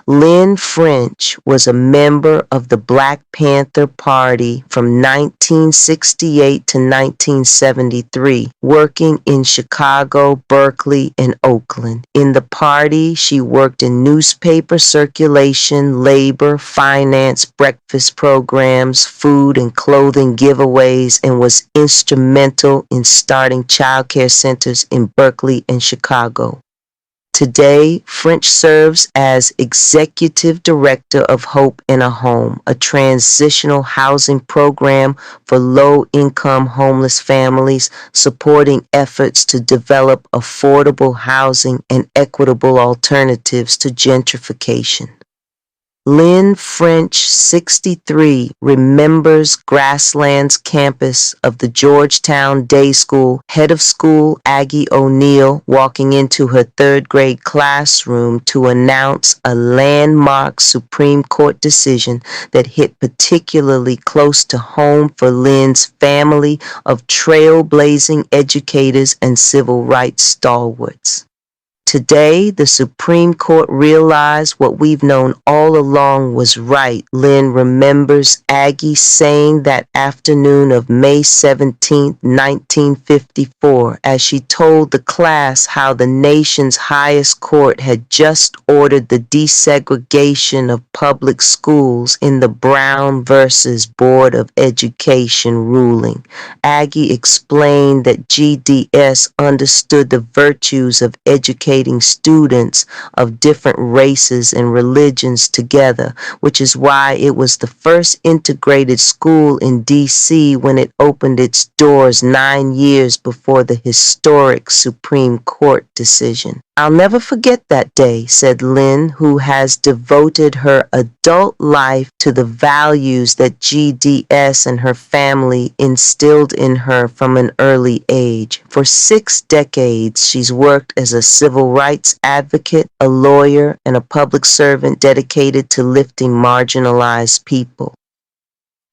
Lynn French was a member of the Black Panther Party from 1968 to 1973, working in Chicago, Berkeley, and Oakland. In the party, she worked in newspaper circulation, labor, finance, breakfast programs, food and clothing giveaways, and was instrumental in starting child care centers in Berkeley and Chicago. Today, French serves as Executive Director of Hope in a Home, a transitional housing program for low-income homeless families, supporting efforts to develop affordable housing and equitable alternatives to gentrification. Lynn French, 63, remembers Grasslands campus of the Georgetown Day School, head of school Aggie O'Neill walking into her third grade classroom to announce a landmark Supreme Court decision that hit particularly close to home for Lynn's family of trailblazing educators and civil rights stalwarts. Today, the Supreme Court realized what we've known all along was right. Lynn remembers Aggie saying that afternoon of May 17, 1954, as she told the class how the nation's highest court had just ordered the desegregation of public schools in the Brown versus Board of Education ruling. Aggie explained that GDS understood the virtues of educating students of different races and religions together, which is why it was the first integrated school in D.C. when it opened its doors 9 years before the historic Supreme Court decision. "I'll never forget that day," said Lynn, who has devoted her adult life to the values that GDS and her family instilled in her from an early age. For 6 decades, she's worked as a civil rights advocate, a lawyer, and a public servant dedicated to lifting marginalized people.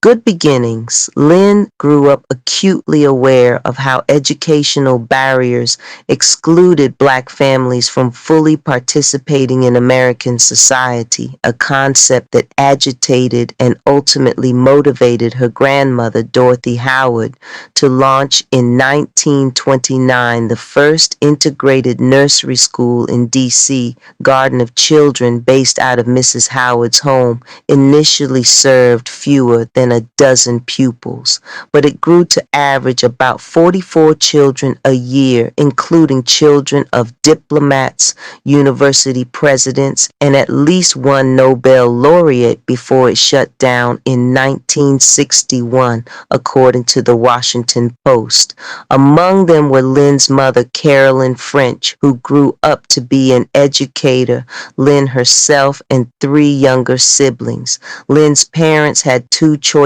Good beginnings. Lynn grew up acutely aware of how educational barriers excluded Black families from fully participating in American society, a concept that agitated and ultimately motivated her grandmother, Dorothy Howard, to launch in 1929 the first integrated nursery school in D.C., Garden of Children, based out of Mrs. Howard's home, initially served fewer than a dozen pupils, but it grew to average about 44 children a year, including children of diplomats, university presidents, and at least one Nobel laureate before it shut down in 1961, according to the Washington Post. Among them were Lynn's mother, Carolyn French, who grew up to be an educator, Lynn herself, and 3 younger siblings. Lynn's parents had 2 choices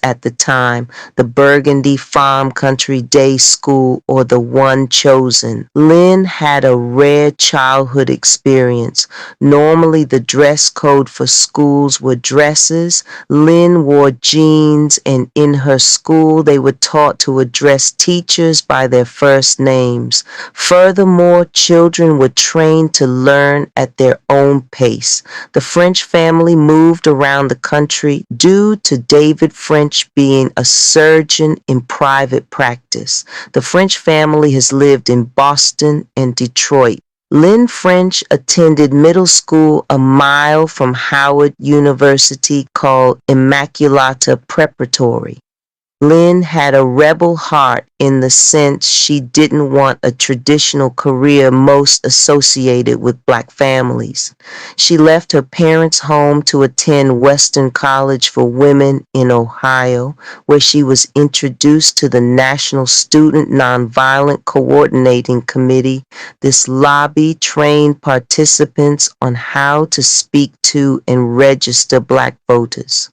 at the time: the Burgundy Farm Country Day School or the one chosen. Lynn had a rare childhood experience. Normally, the dress code for schools were dresses. Lynn wore jeans, and in her school, they were taught to address teachers by their first names. Furthermore, children were trained to learn at their own pace. The French family moved around the country due to David French being a surgeon in private practice. The French family has lived in Boston and Detroit. Lynn French attended middle school a mile from Howard University called Immaculata Preparatory. Lynn had a rebel heart in the sense she didn't want a traditional career most associated with Black families. She left her parents' home to attend Western College for Women in Ohio, where she was introduced to the National Student Nonviolent Coordinating Committee. This lobby trained participants on how to speak to and register Black voters.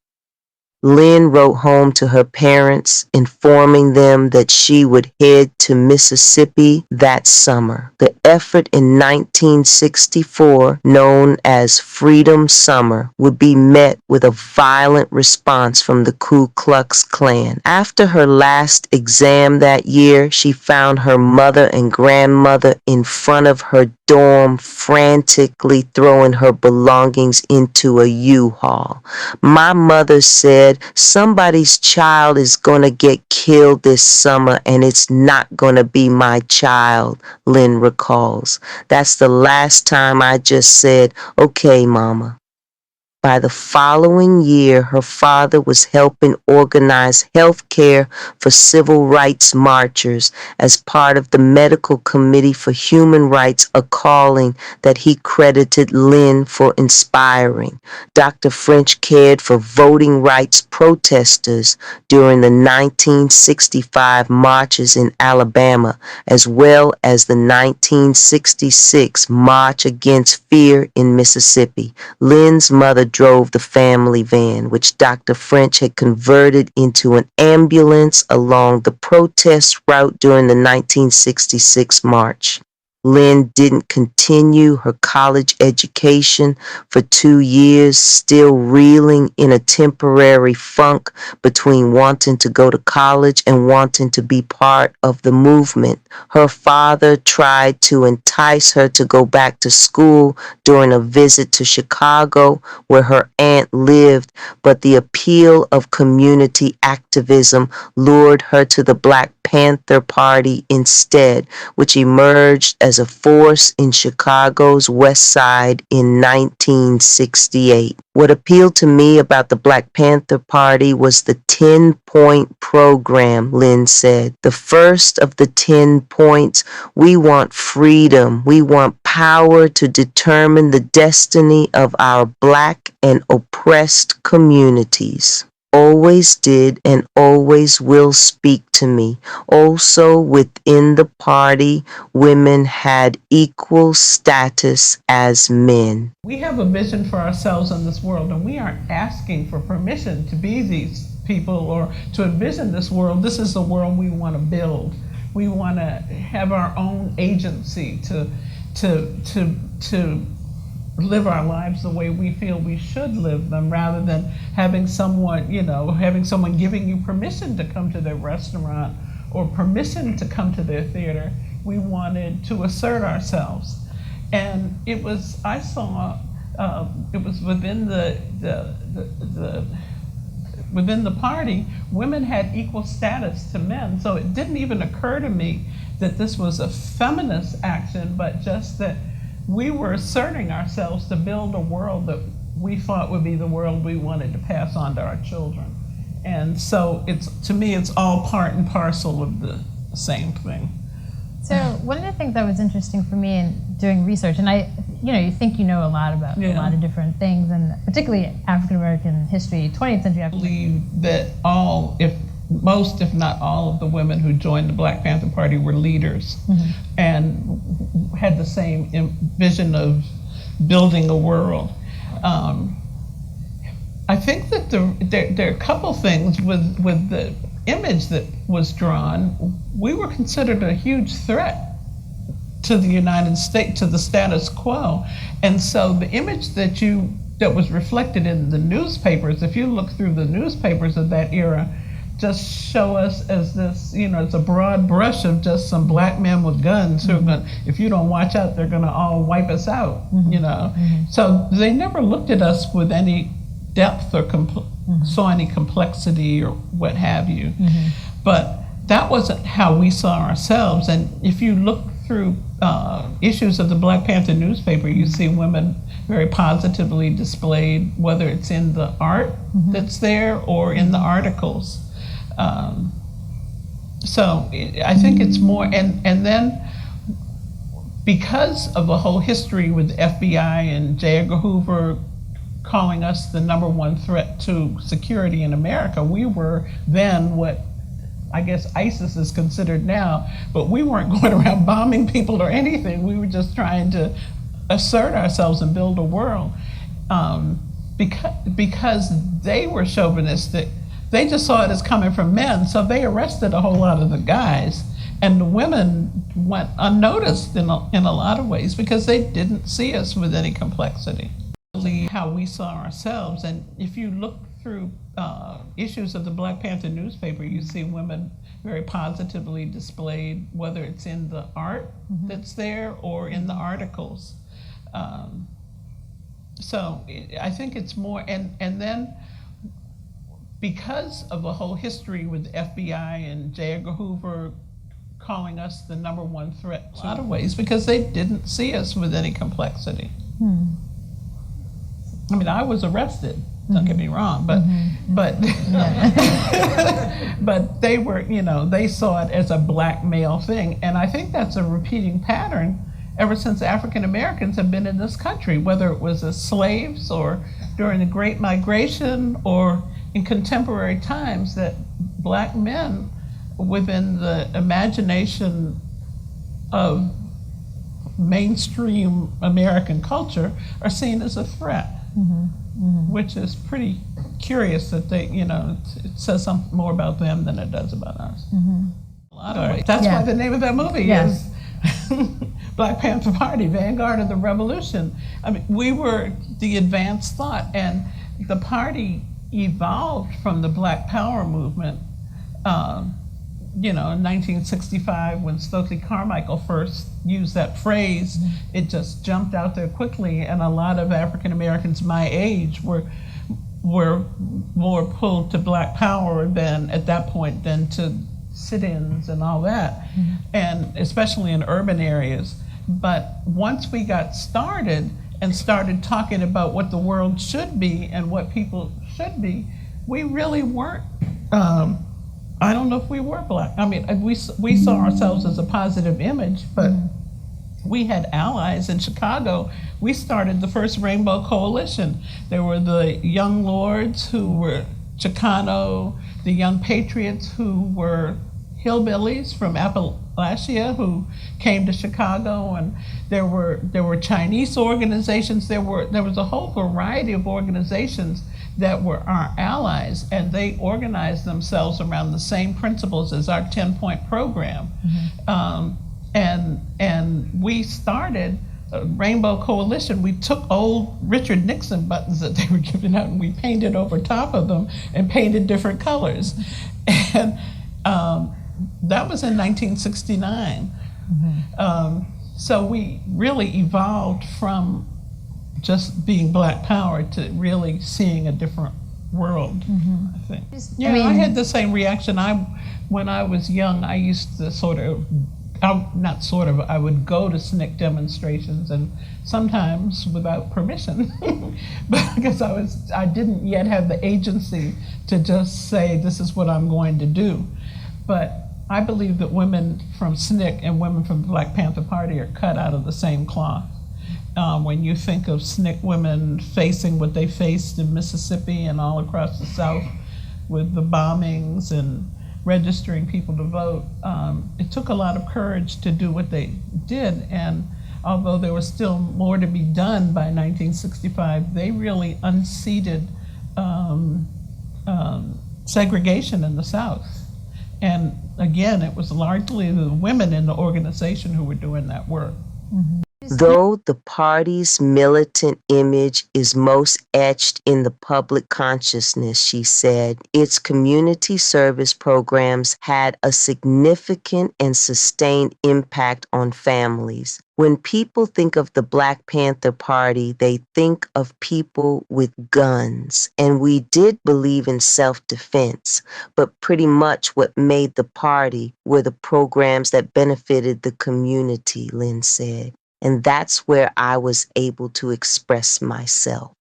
Lynn wrote home to her parents, informing them that she would head to Mississippi that summer. The effort in 1964, known as Freedom Summer, would be met with a violent response from the Ku Klux Klan. After her last exam that year, she found her mother and grandmother in front of her dorm, frantically throwing her belongings into a U-Haul. My mother said, somebody's child is going to get killed this summer and it's not going to be my child, Lynn recalls. That's the last time I just said, okay, Mama. By the following year, her father was helping organize health care for civil rights marchers as part of the Medical Committee for Human Rights, a calling that he credited Lynn for inspiring. Dr. French cared for voting rights protesters during the 1965 marches in Alabama, as well as the 1966 March Against Fear in Mississippi. Lynn's mother drove the family van, which Dr. French had converted into an ambulance along the protest route during the 1966 march. Lynn didn't continue her college education for 2 years, still reeling in a temporary funk between wanting to go to college and wanting to be part of the movement. Her father tried to entice her to go back to school during a visit to Chicago, where her aunt lived, but the appeal of community activism lured her to the Black Panther Party instead, which emerged as a force in Chicago's West Side in 1968. What appealed to me about the Black Panther Party was the 10-point program, Lynn said. The first of the 10 points, we want freedom. We want power to determine the destiny of our Black and oppressed communities. Always did and always will speak to me. Also, within the party, women had equal status as men. We have a vision for ourselves in this world, and we aren't asking for permission to be these people or to envision this world. This is the world we want to build. We want to have our own agency to live our lives the way we feel we should live them, rather than having someone giving you permission to come to their restaurant or permission to come to their theater. We wanted to assert ourselves. And it was within within the party, women had equal status to men. So it didn't even occur to me that this was a feminist action, but just that we were asserting ourselves to build a world that we thought would be the world we wanted to pass on to our children. And so to me, it's all part and parcel of the same thing. So one of the things that was interesting for me in doing research, and you think you know a lot about a lot of different things, and particularly African American history, 20th century. I believe that most, if not all, of the women who joined the Black Panther Party were leaders, and had the same vision of building a world. I think that there are a couple things with the image that was drawn. We were considered a huge threat to the United States, to the status quo, and so the image that was reflected in the newspapers, if you look through the newspapers of that era, just show us as this, it's a broad brush of just some black men with guns who are going, if you don't watch out, they're going to all wipe us out, So they never looked at us with any depth or saw any complexity or what have you. But that wasn't how we saw ourselves. And if you look through issues of the Black Panther newspaper, you see women very positively displayed, whether it's in the art that's there or in the articles. So I think it's more, and then because of the whole history with the FBI and J. Edgar Hoover calling us the #1 threat to security in America, we were then what I guess ISIS is considered now, but we weren't going around bombing people or anything. We were just trying to assert ourselves and build a world. because they were chauvinistic, they just saw it as coming from men, so they arrested a whole lot of the guys, and the women went unnoticed in a lot of ways because they didn't see us with any complexity. How we saw ourselves, and if you look through issues of the Black Panther newspaper, you see women very positively displayed, whether it's in the art that's there or in the articles. So I think it's more, and then because of the whole history with the FBI and J. Edgar Hoover calling us the #1 threat in a lot of ways, because they didn't see us with any complexity. I mean, I was arrested, don't get me wrong, but but they were, they saw it as a black male thing. And I think that's a repeating pattern ever since African Americans have been in this country, whether it was as slaves or during the Great Migration or in contemporary times, that black men within the imagination of mainstream American culture are seen as a threat, which is pretty curious that they, it says something more about them than it does about us. A lot of ways. That's why the name of that movie is Black Panther Party, Vanguard of the Revolution. I mean, we were the advanced thought, and the party evolved from the Black Power movement. In 1965, when Stokely Carmichael first used that phrase, it just jumped out there quickly, and a lot of African Americans my age were more pulled to Black Power than at that point than to sit-ins and all that, and especially in urban areas. But once we got started and started talking about what the world should be and what people should be, we really weren't. I don't know if we were black. I mean, we saw ourselves as a positive image, but we had allies in Chicago. We started the first Rainbow Coalition. There were the Young Lords, who were Chicano, the Young Patriots, who were hillbillies from Appalachia, who came to Chicago, and there were Chinese organizations. There was a whole variety of organizations that were our allies, and they organized themselves around the same principles as our 10-point program. And we started a Rainbow Coalition. We took old Richard Nixon buttons that they were giving out, and we painted over top of them and painted different colors. And that was in 1969. So we really evolved from just being Black Power to really seeing a different world, I think. I had the same reaction. When I was young, I used to I would go to SNCC demonstrations, and sometimes without permission, because I didn't yet have the agency to just say, this is what I'm going to do. But I believe that women from SNCC and women from the Black Panther Party are cut out of the same cloth. When you think of SNCC women facing what they faced in Mississippi and all across the South with the bombings and registering people to vote, it took a lot of courage to do what they did. And although there was still more to be done by 1965, they really unseated segregation in the South. And again, it was largely the women in the organization who were doing that work. Though the party's militant image is most etched in the public consciousness, she said, its community service programs had a significant and sustained impact on families. When people think of the Black Panther Party, they think of people with guns. And we did believe in self-defense, but pretty much what made the party were the programs that benefited the community, Lynn said. And that's where I was able to express myself.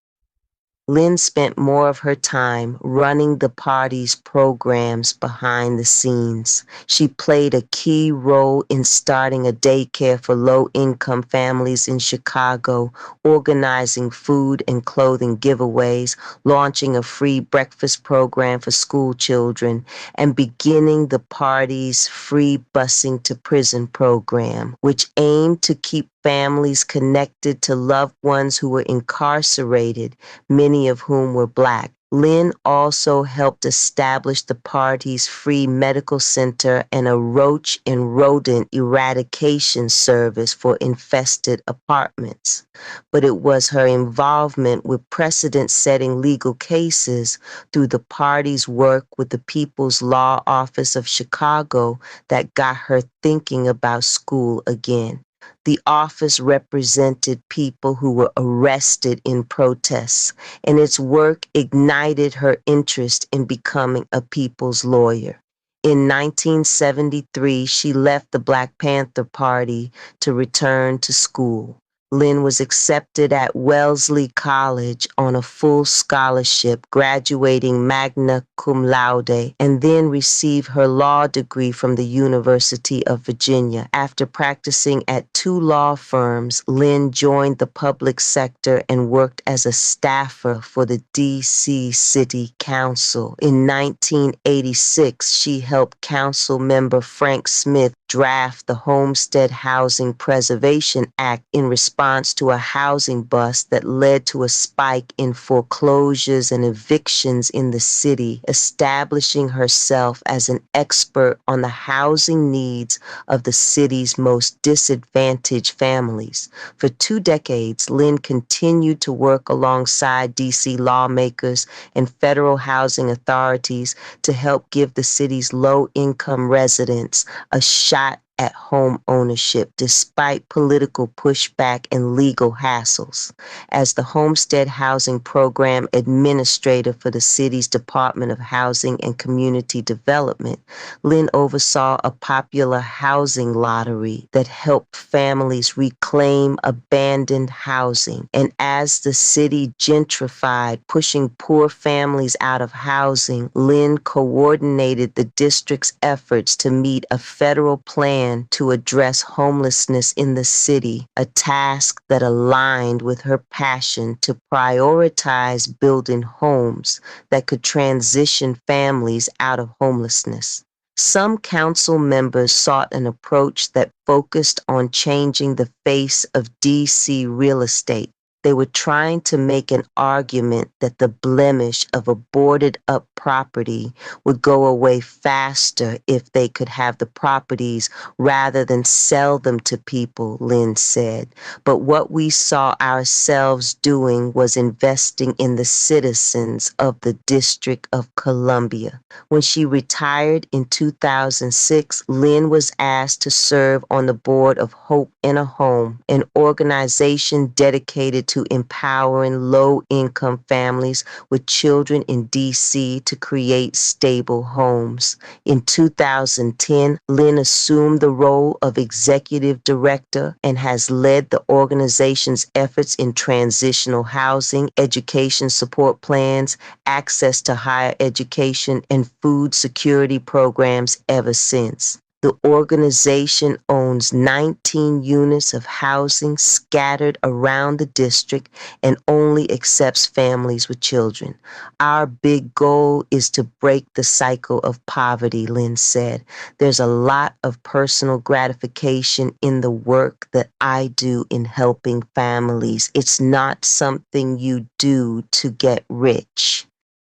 Lynn spent more of her time running the party's programs behind the scenes. She played a key role in starting a daycare for low-income families in Chicago, organizing food and clothing giveaways, launching a free breakfast program for school children, and beginning the party's free busing to prison program, which aimed to keep families connected to loved ones who were incarcerated, many of whom were Black. Lynn also helped establish the party's free medical center and a roach and rodent eradication service for infested apartments. But it was her involvement with precedent-setting legal cases through the party's work with the People's Law Office of Chicago that got her thinking about school again. The office represented people who were arrested in protests, and its work ignited her interest in becoming a people's lawyer. In 1973, she left the Black Panther Party to return to school. Lynn was accepted at Wellesley College on a full scholarship, graduating magna cum laude, and then received her law degree from the University of Virginia. After practicing at 2 law firms, Lynn joined the public sector and worked as a staffer for the D.C. City Council. In 1986, she helped council member Frank Smith draft the Homestead Housing Preservation Act in response to a housing bust that led to a spike in foreclosures and evictions in the city, establishing herself as an expert on the housing needs of the city's most disadvantaged families. For 2 decades, Lynn continued to work alongside D.C. lawmakers and federal housing authorities to help give the city's low-income residents a shot at home ownership despite political pushback and legal hassles. As the Homestead Housing Program Administrator for the city's Department of Housing and Community Development, Lynn oversaw a popular housing lottery that helped families reclaim abandoned housing. And as the city gentrified, pushing poor families out of housing, Lynn coordinated the district's efforts to meet a federal plan to address homelessness in the city, a task that aligned with her passion to prioritize building homes that could transition families out of homelessness. Some council members sought an approach that focused on changing the face of D.C. real estate. They were trying to make an argument that the blemish of a boarded up property would go away faster if they could have the properties rather than sell them to people, Lynn said. But what we saw ourselves doing was investing in the citizens of the District of Columbia. When she retired in 2006, Lynn was asked to serve on the board of Hope in a Home, an organization dedicated to empowering low-income families with children in D.C. to create stable homes. In 2010, Lynn assumed the role of executive director and has led the organization's efforts in transitional housing, education support plans, access to higher education, and food security programs ever since. The organization owns 19 units of housing scattered around the district and only accepts families with children. Our big goal is to break the cycle of poverty, Lynn said. There's a lot of personal gratification in the work that I do in helping families. It's not something you do to get rich.